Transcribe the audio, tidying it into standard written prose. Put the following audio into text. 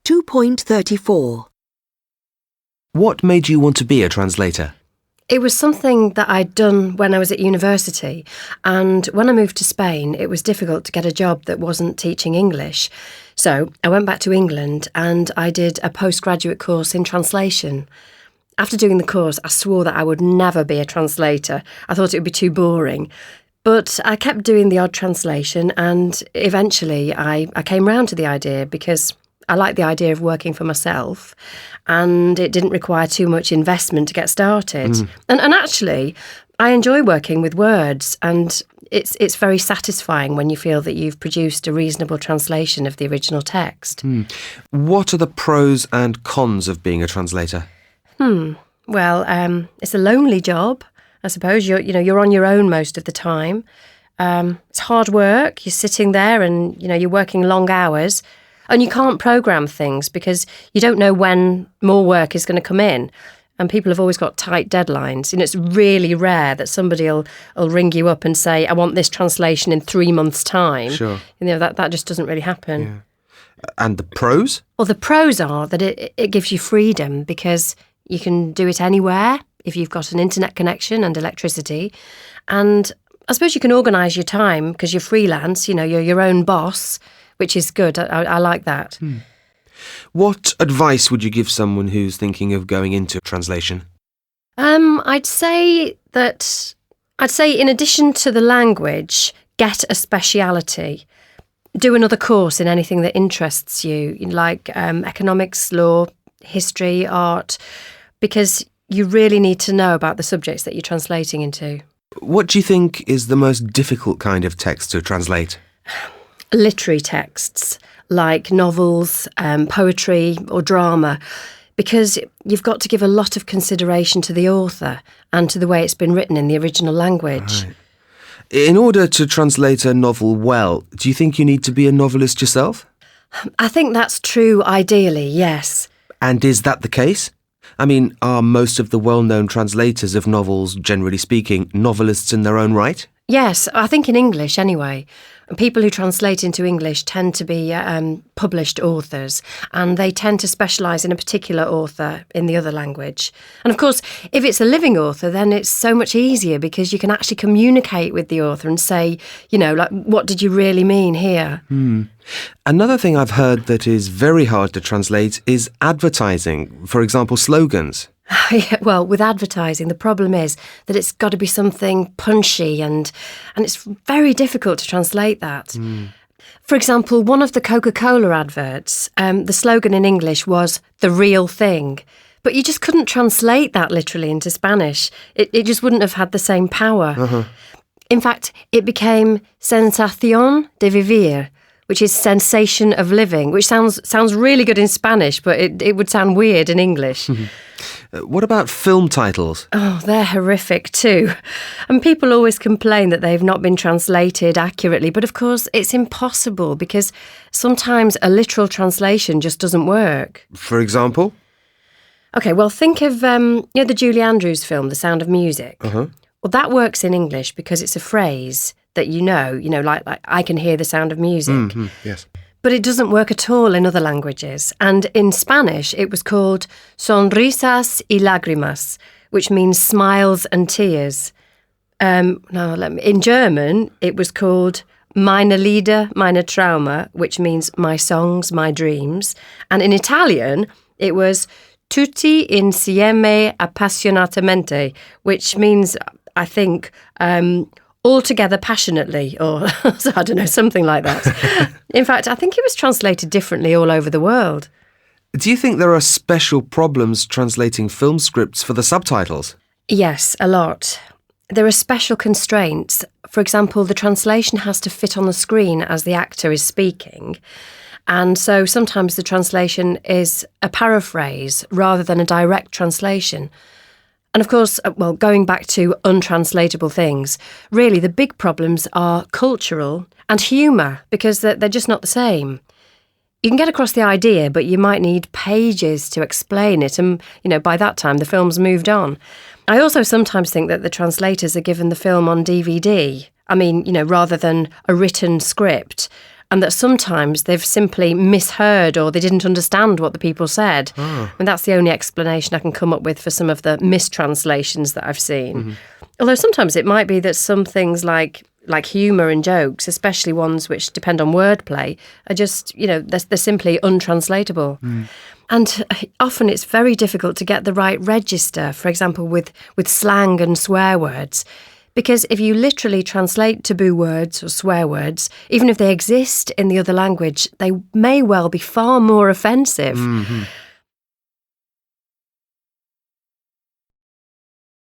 2.34. What made you want to be a translator? It was something that I'd done when I was at university, and when I moved to Spain, it was difficult to get a job that wasn't teaching English. So I went back to England and I did a postgraduate course in translation. After doing the course, I swore that I would never be a translator. I thought it would be too boring. But I kept doing the odd translation, and eventually I came round to the idea because I liked the idea of working for myself, and it didn't require too much investment to get started. And actually, I enjoy working with words, and it's very satisfying when you feel that you've produced a reasonable translation of the original text. What are the pros and cons of being a translator? Well, it's a lonely job, I suppose. You're on your own most of the time. It's hard work. You're sitting there and, you're working long hours. And you can't program things because you don't know when more work is going to come in. And people have always got tight deadlines. It's really rare that somebody will ring you up and say, I want this translation in 3 months' time. Sure. That just doesn't really happen. Yeah. And the pros? Well, the pros are that it gives you freedom because you can do it anywhere if you've got an internet connection and electricity. And I suppose you can organise your time because you're freelance, you're your own boss, which is good. I like that. What advice would you give someone who's thinking of going into translation? I'd say in addition to the language, get a speciality. Do another course in anything that interests you, like economics, law, history, art, because you really need to know about the subjects that you're translating into. What do you think is the most difficult kind of text to translate? Literary texts like novels, poetry or drama, because you've got to give a lot of consideration to the author and to the way it's been written in the original language. Right. In order to translate a novel well, do you think you need to be a novelist yourself? I think that's true ideally, yes. And is that the case? I mean, are most of the well-known translators of novels, generally speaking, novelists in their own right? Yes, I think in English anyway. People who translate into English tend to be published authors, and they tend to specialise in a particular author in the other language. And of course, if it's a living author, then it's so much easier because you can actually communicate with the author and say, what did you really mean here? Another thing I've heard that is very hard to translate is advertising, for example, slogans. Yeah, well, with advertising, the problem is that it's got to be something punchy and it's very difficult to translate that. For example, one of the Coca-Cola adverts, the slogan in English was "the real thing," but you just couldn't translate that literally into Spanish. It just wouldn't have had the same power. In fact, it became "sensación de vivir," which is sensation of living, which sounds really good in Spanish, but it would sound weird in English. What about film titles? Oh, they're horrific too. And people always complain that they've not been translated accurately, but of course it's impossible because sometimes a literal translation just doesn't work. For example? Okay, well, think of the Julie Andrews film, The Sound of Music. Well, that works in English because it's a phrase that like I can hear the sound of music. Yes. But it doesn't work at all in other languages. And in Spanish, it was called sonrisas y lágrimas, which means smiles and tears. In German, it was called meine Lieder, meine Trauma, which means my songs, my dreams. And in Italian, it was tutti insieme appassionatamente, which means, I think, altogether passionately, or I don't know, something like that. In fact, I think it was translated differently all over the world. Do you think there are special problems translating film scripts for the subtitles? Yes, a lot. There are special constraints. For example, the translation has to fit on the screen as the actor is speaking. And so sometimes the translation is a paraphrase rather than a direct translation. And of course, going back to untranslatable things, really the big problems are cultural and humour because they're just not the same. You can get across the idea, but you might need pages to explain it. And, by that time, the film's moved on. I also sometimes think that the translators are given the film on DVD. I mean, rather than a written script. and that sometimes they've simply misheard or they didn't understand what the people said. And that's the only explanation I can come up with for some of the mistranslations that I've seen. Although sometimes it might be that some things like humour and jokes, especially ones which depend on wordplay, are just, they're simply untranslatable. And often it's very difficult to get the right register, for example, with slang and swear words. Because if you literally translate taboo words or swear words, even if they exist in the other language, they may well be far more offensive.